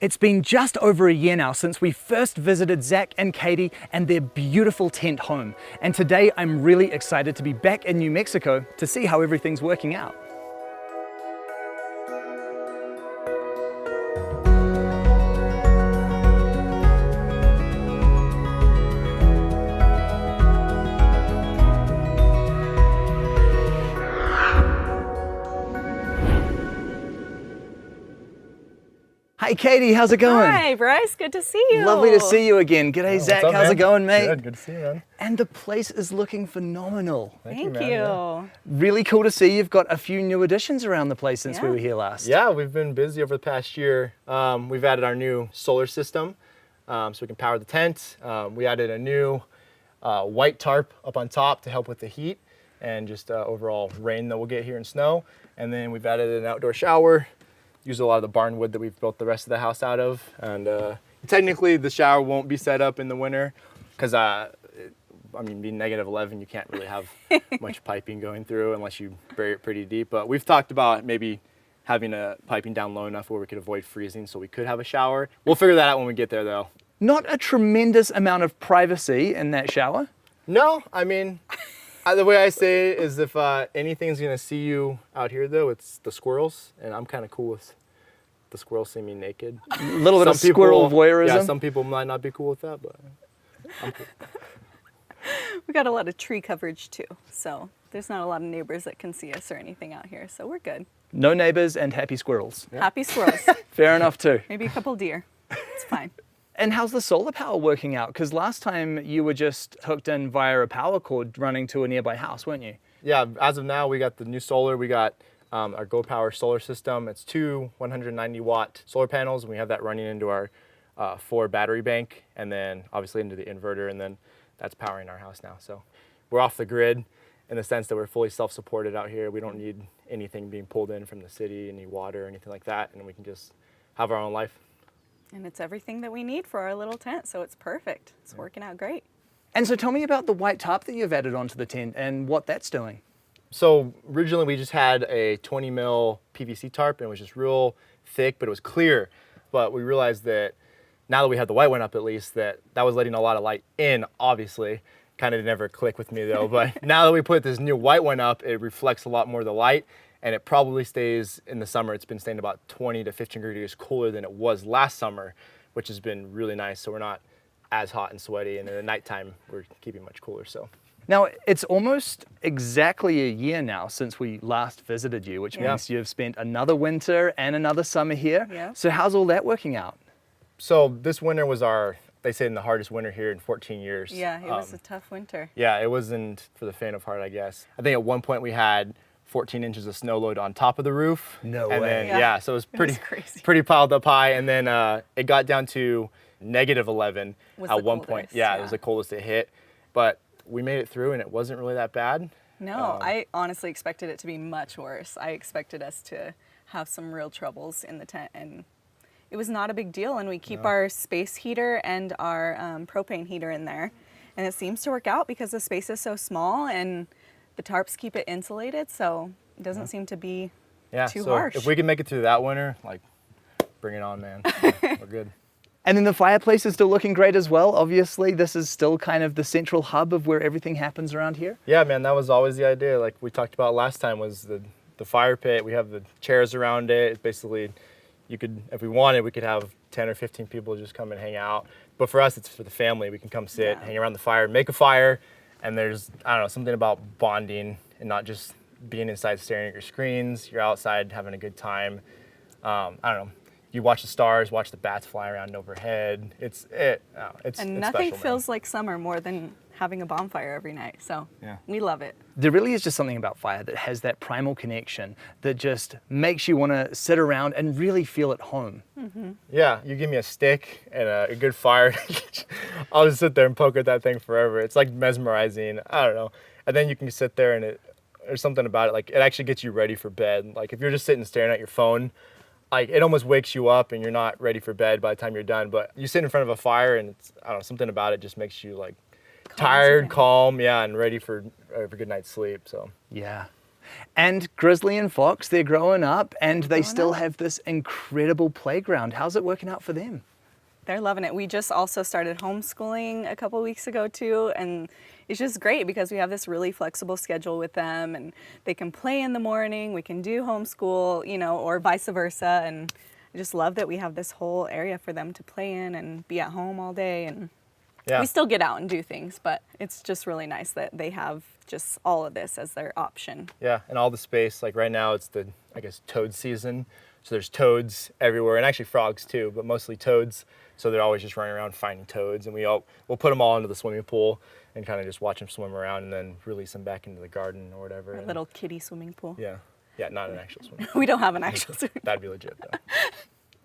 It's been just over a year now since we first visited Zach and Katie and their beautiful tent home. And today I'm really excited to be back in New Mexico to see how everything's working out. Hi Katie, how's it going? Hi Bryce, good to see you. Lovely to see you again. G'day Zach, how's it going, mate? Good to see you, man. And the place is looking phenomenal. Thank you. Yeah. Really cool to see you've got a few new additions around the place since we were here last. Yeah, we've been busy over the past year. We've added our new solar system so we can power the tent. We added a new white tarp up on top to help with the heat and just overall rain that we'll get here and snow. And then we've added an outdoor shower. Use a lot of the barn wood that we've built the rest of the house out of. And technically the shower won't be set up in the winter because being -11, you can't really have much piping going through unless you bury it pretty deep. But we've talked about maybe having a piping down low enough where we could avoid freezing so we could have a shower. We'll figure that out when we get there though. Not a tremendous amount of privacy in that shower. No, I mean, the way I say it is if anything's gonna see you out here though, it's the squirrels, and I'm kind of cool with the squirrels seeing me naked. A little bit of squirrel voyeurism. Yeah, some people might not be cool with that, but I'm cool. We got a lot of tree coverage too, so there's not a lot of neighbors that can see us or anything out here, so we're good. No neighbors and happy squirrels. Yeah. Happy squirrels. Fair enough too. Maybe a couple deer. It's fine. And how's the solar power working out? Because last time you were just hooked in via a power cord running to a nearby house, weren't you? Yeah, as of now, we got the new solar. We got our Go Power solar system. It's two 190-watt solar panels, and we have that running into our 4 battery bank, and then obviously into the inverter, and then that's powering our house now. So we're off the grid in the sense that we're fully self-supported out here. We don't need anything being pulled in from the city, any water or anything like that, and we can just have our own life. And it's everything that we need for our little tent, so it's perfect. It's working out great. And so tell me about the white tarp that you've added onto the tent and what that's doing. So originally we just had a 20 mil PVC tarp, and it was just real thick, but it was clear. But we realized that now that we had the white one up, at least, that was letting a lot of light in, obviously. Kind of never clicked with me though, but now that we put this new white one up, it reflects a lot more of the light, and it probably stays in the summer. It's been staying about 20 to 15 degrees cooler than it was last summer, which has been really nice. So we're not as hot and sweaty, and in the nighttime, we're keeping much cooler, so. Now, it's almost exactly a year now since we last visited you, which means you've spent another winter and another summer here. Yeah. So how's all that working out? So this winter was they say, the hardest winter here in 14 years. Yeah, it was a tough winter. Yeah, it wasn't for the faint of heart, I guess. I think at one point we had 14 inches of snow load on top of the roof. No and way. Then, so it was It was crazy. pretty piled up high. And then it got down to -11 at one point. Yeah, it was the coldest it hit. But we made it through, and it wasn't really that bad. No, I honestly expected it to be much worse. I expected us to have some real troubles in the tent, and it was not a big deal. And we keep our space heater and our propane heater in there, and it seems to work out because the space is so small and the tarps keep it insulated, so it doesn't seem to be too harsh. If we can make it through that winter, bring it on, man. We're good. And then the fireplace is still looking great as well. Obviously, this is still kind of the central hub of where everything happens around here. Yeah, man, that was always the idea. Like we talked about last time, was the fire pit. We have the chairs around it. It's basically, if we wanted, we could have 10 or 15 people just come and hang out. But for us, it's for the family. We can come sit, hang around the fire, make a fire, and there's, I don't know, something about bonding and not just being inside staring at your screens. You're outside having a good time. I don't know. You watch the stars, watch the bats fly around overhead. It's nothing special, feels like summer more than having a bonfire every night. So we love it. There really is just something about fire that has that primal connection that just makes you want to sit around and really feel at home. Mm-hmm. Yeah, you give me a stick and a good fire, I'll just sit there and poke at that thing forever. It's like mesmerizing. I don't know. And then you can sit there and there's something about it. Like it actually gets you ready for bed. Like if you're just sitting staring at your phone, it almost wakes you up and you're not ready for bed by the time you're done. But you sit in front of a fire and I don't know, something about it just makes you tired, calm, and ready for a good night's sleep. So yeah. And Grizzly and Fox, they're growing up and they still have this incredible playground. How's it working out for them? They're loving it. We just also started homeschooling a couple weeks ago too, and it's just great because we have this really flexible schedule with them, and they can play in the morning, we can do homeschool, you know, or vice versa, and I just love that we have this whole area for them to play in and be at home all day, and we still get out and do things, but it's just really nice that they have just all of this as their option. Yeah, and all the space, like right now it's the, I guess, toad season. So there's toads everywhere, and actually frogs too, but mostly toads. So they're always just running around finding toads, and we'll put them all into the swimming pool and kind of just watch them swim around and then release them back into the garden or whatever. Our little kiddie swimming pool. Yeah, not an actual swimming pool. We don't have an actual swimming pool. That'd be legit though.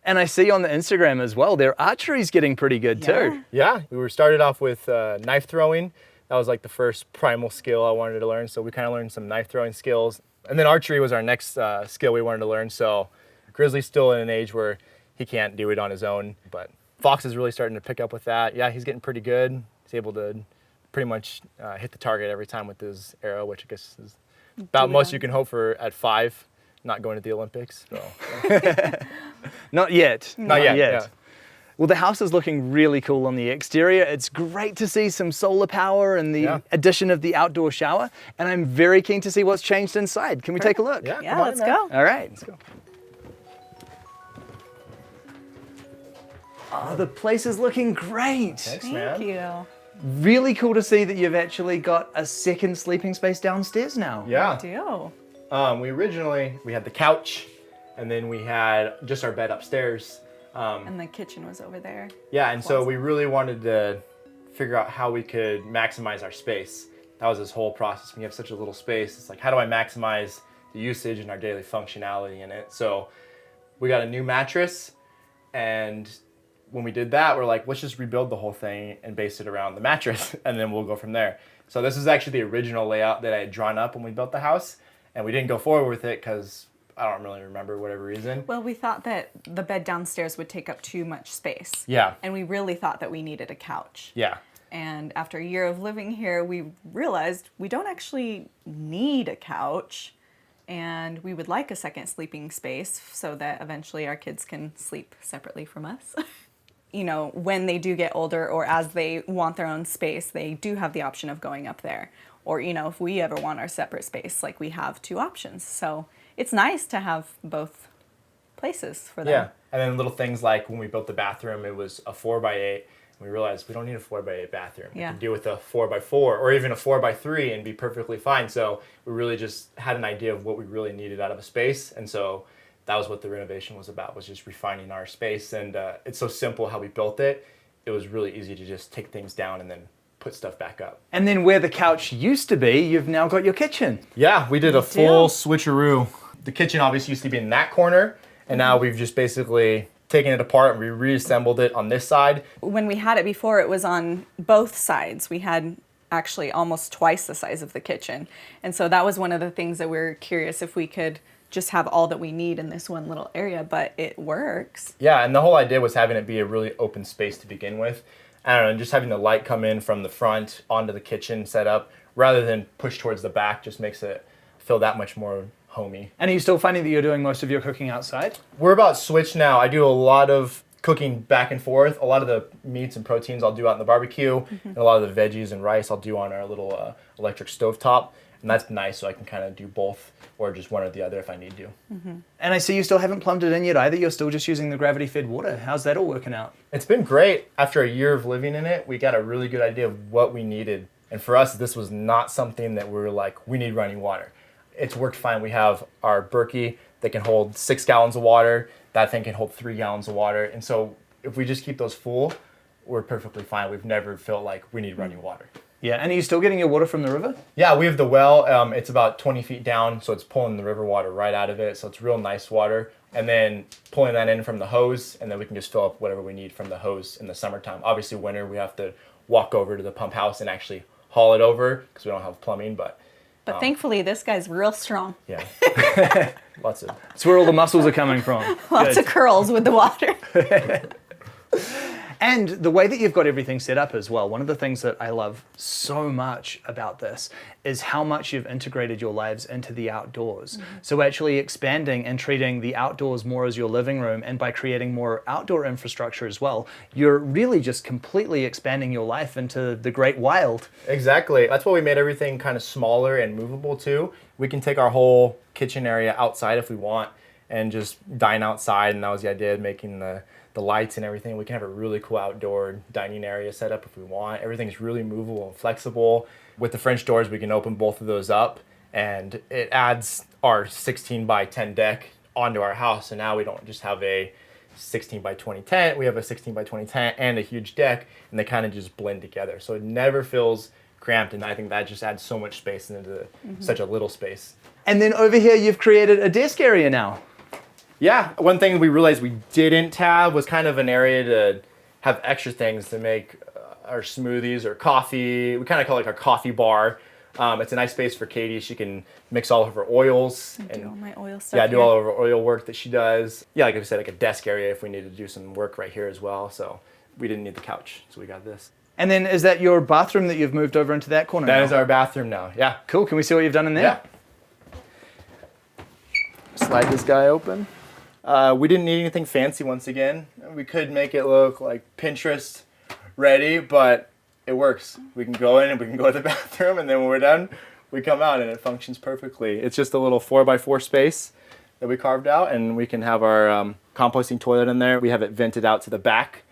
And I see on the Instagram as well, their archery's getting pretty good too. Yeah, we were started off with knife throwing. That was like the first primal skill I wanted to learn. So we kind of learned some knife throwing skills. And then archery was our next skill we wanted to learn. So Grizzly's still in an age where he can't do it on his own, but Fox is really starting to pick up with that. Yeah, he's getting pretty good. He's able to pretty much hit the target every time with his arrow, which I guess is about most you can hope for at 5, not going to the Olympics. So. Not yet. Not yet. Yeah. Well, the house is looking really cool on the exterior. It's great to see some solar power and the addition of the outdoor shower. And I'm very keen to see what's changed inside. Can we take a look? Yeah, let's go. All right. Let's go. Oh, the place is looking great. Thanks, man. Thank you. Really cool to see that you've actually got a second sleeping space downstairs now. Yeah. We do. We had the couch, and then we had just our bed upstairs. And the kitchen was over there. Yeah, and so we really wanted to figure out how we could maximize our space. That was this whole process. When you have such a little space, it's like, how do I maximize the usage and our daily functionality in it? So we got a new mattress, and when we did that, we're like, let's just rebuild the whole thing and base it around the mattress, and then we'll go from there. So this is actually the original layout that I had drawn up when we built the house, and we didn't go forward with it because I don't really remember whatever reason. Well, we thought that the bed downstairs would take up too much space. Yeah. And we really thought that we needed a couch. Yeah. And after a year of living here, we realized we don't actually need a couch, and we would like a second sleeping space so that eventually our kids can sleep separately from us. You know, when they do get older or as they want their own space, they do have the option of going up there. Or, you know, if we ever want our separate space, like we have 2 options. So it's nice to have both places for them. Yeah, and then little things like when we built the bathroom, it was a 4x8. And we realized we don't need a 4x8 bathroom. We can do with a 4x4 or even a 4x3 and be perfectly fine. So we really just had an idea of what we really needed out of a space. And so that was what the renovation was about, was just refining our space. And it's so simple how we built it. It was really easy to just take things down and then put stuff back up. And then where the couch used to be, you've now got your kitchen. Yeah, we did a full switcheroo. The kitchen obviously used to be in that corner, and now we've just basically taken it apart and we reassembled it on this side. When we had it before, it was on both sides. We had actually almost twice the size of the kitchen. And so that was one of the things that we were curious if we could just have all that we need in this one little area, but it works. Yeah, and the whole idea was having it be a really open space to begin with. I don't know, and just having the light come in from the front onto the kitchen setup rather than push towards the back just makes it feel that much more homey. And are you still finding that you're doing most of your cooking outside? We're about switched now. I do a lot of cooking back and forth. A lot of the meats and proteins I'll do out in the barbecue, and a lot of the veggies and rice I'll do on our little electric stovetop. And that's nice, so I can kind of do both or just one or the other if I need to. And I see you still haven't plumbed it in yet either. You're still just using the gravity-fed water. How's that all working out? It's been great. After a year of living in it, we got a really good idea of what we needed. And for us, this was not something that we were like, we need running water. It's worked fine. We have our Berkey that can hold 6 gallons of water. That thing can hold 3 gallons of water. And so if we just keep those full, we're perfectly fine. We've never felt like we need running water. Yeah, and are you still getting your water from the river? Yeah, we have the well. It's about 20 feet down, so it's pulling the river water right out of it. So it's real nice water. And then pulling that in from the hose, and then we can just fill up whatever we need from the hose in the summertime. Obviously, winter, we have to walk over to the pump house and actually haul it over because we don't have plumbing. But thankfully, this guy's real strong. Yeah, lots of. That's where all the muscles are coming from. Lots of curls with the water. And the way that you've got everything set up as well, one of the things that I love so much about this is how much you've integrated your lives into the outdoors. So actually expanding and treating the outdoors more as your living room, and by creating more outdoor infrastructure as well, you're really just completely expanding your life into the great wild. Exactly. That's why we made everything kind of smaller and movable too. We can take our whole kitchen area outside if we want and just dine outside, and that was the idea of making the lights and everything. We can have a really cool outdoor dining area set up if we want. Everything's really movable and flexible. With the French doors, we can open both of those up, and it adds our 16 by 10 deck onto our house. So now we don't just have a 16 by 20 tent, we have a 16 by 20 tent and a huge deck, and they kind of just blend together. So it never feels cramped, and I think that just adds so much space into such a little space. And then over here, you've created a desk area now. Yeah, one thing we realized we didn't have was kind of an area to have extra things to make our smoothies or coffee. We kind of call it like our coffee bar. It's a nice space for Katie. She can mix all of her oils. And do all my oil stuff. Yeah, do all of her oil work that she does. Yeah, like I said, like a desk area if we needed to do some work right here as well. So we didn't need the couch, so we got this. And then is that your bathroom that you've moved over into that corner That now? is our bathroom now, yeah. Cool, can we see what you've done in there? Yeah. Slide this guy open. We didn't need anything fancy once again. We could make it look like Pinterest ready, but it works. We can go in and we can go to the bathroom, and then when we're done, we come out and it functions perfectly. It's just a little 4x4 space that we carved out, and we can have our composting toilet in there. We have it vented out to the back,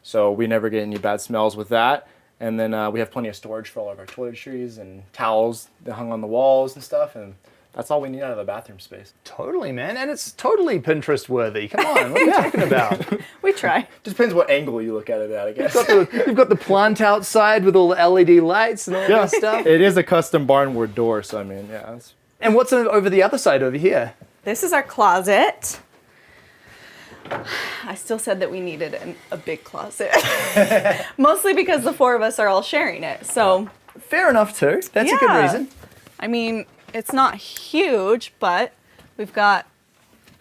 so we never get any bad smells with that. And then we have plenty of storage for all of our toiletries and towels that hung on the walls and stuff, and that's all we need out of a bathroom space. Totally, man. And it's totally Pinterest worthy. Come on, what are you talking about? We try. Just depends what angle you look at it at, I guess. You've got the plant outside with all the LED lights and all that stuff. It is a custom barnwood door, so I mean, yeah. And what's over the other side over here? This is our closet. I still said that we needed a big closet. Mostly because the four of us are all sharing it. So Fair enough too. That's a good reason. I mean, it's not huge, but we've got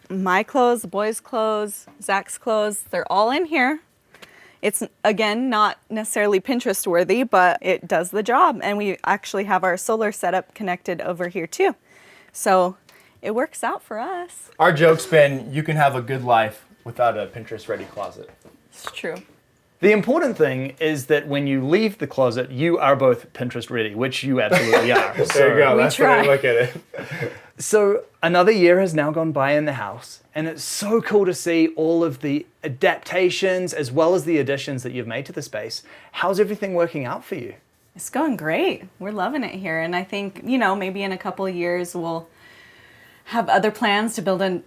my clothes, the boys' clothes, Zach's clothes. They're all in here. It's, again, not necessarily Pinterest worthy, but it does the job. And we actually have our solar setup connected over here too. So it works out for us. Our joke's been, you can have a good life without a Pinterest-ready closet. It's true. The important thing is that when you leave the closet, you are both Pinterest ready, which you absolutely are. There you go. That's the way try. I look at it. So another year has now gone by in the house, and it's so cool to see all of the adaptations as well as the additions that you've made to the space. How's everything working out for you? It's going great. We're loving it here. And I think, maybe in a couple of years we'll have other plans to build a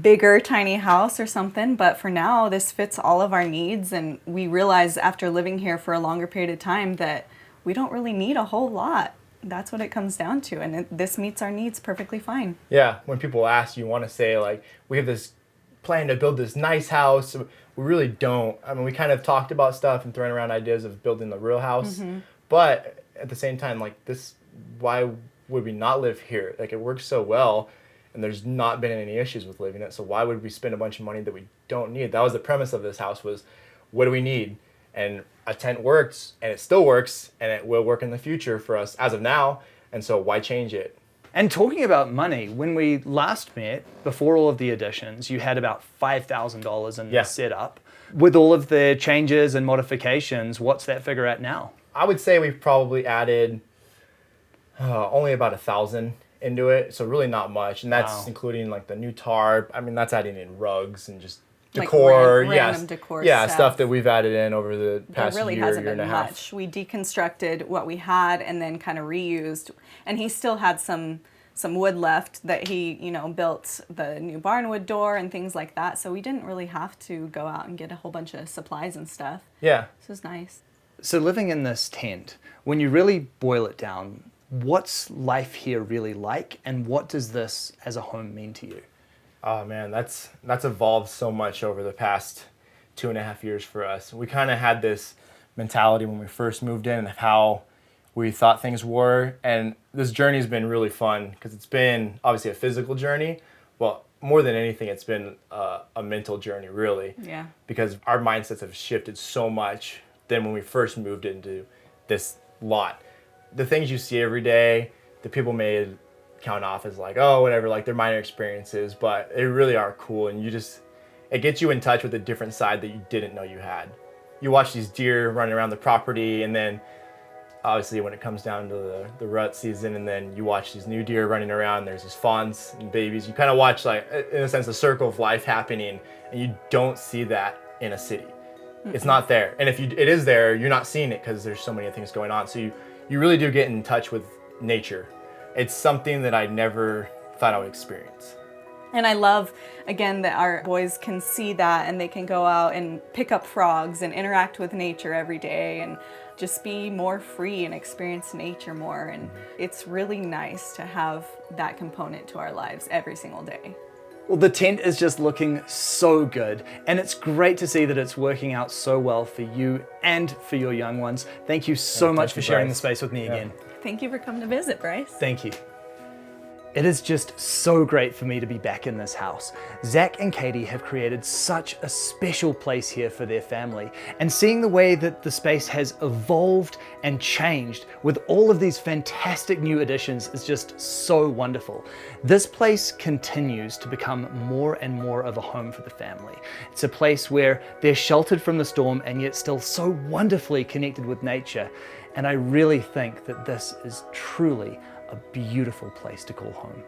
bigger tiny house or something, but for now this fits all of our needs, and we realize after living here for a longer period of time that we don't really need a whole lot. That's what it comes down to, and this meets our needs perfectly fine. Yeah, when people ask, you want to say, like, we have this plan to build this nice house. We really don't. I mean, we kind of talked about stuff and throwing around ideas of building the real house, but at the same time, like, this, why would we not live here? Like, it works so well. And there's not been any issues with living it, so why would we spend a bunch of money that we don't need? That was the premise of this house, was what do we need? And a tent works, and it still works, and it will work in the future for us as of now, and so why change it? And talking about money, when we last met, before all of the additions, you had about $5,000 in the setup. With all of the changes and modifications, what's that figure at now? I would say we've probably added only about 1,000 into it, so really not much, and that's including like the new tarp. I mean, that's adding in rugs and just decor, like random decor stuff that we've added in over the past there really year, hasn't year and been a half. much. We deconstructed what we had and then kind of reused, and he still had some wood left that he built the new barnwood door and things like that, so we didn't really have to go out and get a whole bunch of supplies and stuff. Yeah, this was nice. So living in this tent, when you really boil it down, what's life here really like, and what does this as a home mean to you? Oh man, that's evolved so much over the past 2.5 years for us. We kind of had this mentality when we first moved in of how we thought things were, and this journey has been really fun because it's been obviously a physical journey, but more than anything, it's been a mental journey, really. Yeah. Because our mindsets have shifted so much than when we first moved into this lot. The things you see every day, the people may count off as like, oh, whatever, like they're minor experiences, but they really are cool. And it gets you in touch with a different side that you didn't know you had. You watch these deer running around the property, and then obviously when it comes down to the rut season, and then you watch these new deer running around, there's these fawns and babies. You kind of watch, like, in a sense, the circle of life happening, and you don't see that in a city. It's not there. And if it is there, you're not seeing it because there's so many things going on. So you really do get in touch with nature. It's something that I never thought I would experience. And I love, again, that our boys can see that and they can go out and pick up frogs and interact with nature every day and just be more free and experience nature more. And it's really nice to have that component to our lives every single day. Well, the tent is just looking so good, and it's great to see that it's working out so well for you and for your young ones. Thank you so much for sharing the space with me again. Thank you for coming to visit, Bryce. Thank you. It is just so great for me to be back in this house. Zach and Katie have created such a special place here for their family, and seeing the way that the space has evolved and changed with all of these fantastic new additions is just so wonderful. This place continues to become more and more of a home for the family. It's a place where they're sheltered from the storm and yet still so wonderfully connected with nature, and I really think that this is truly a beautiful place to call home.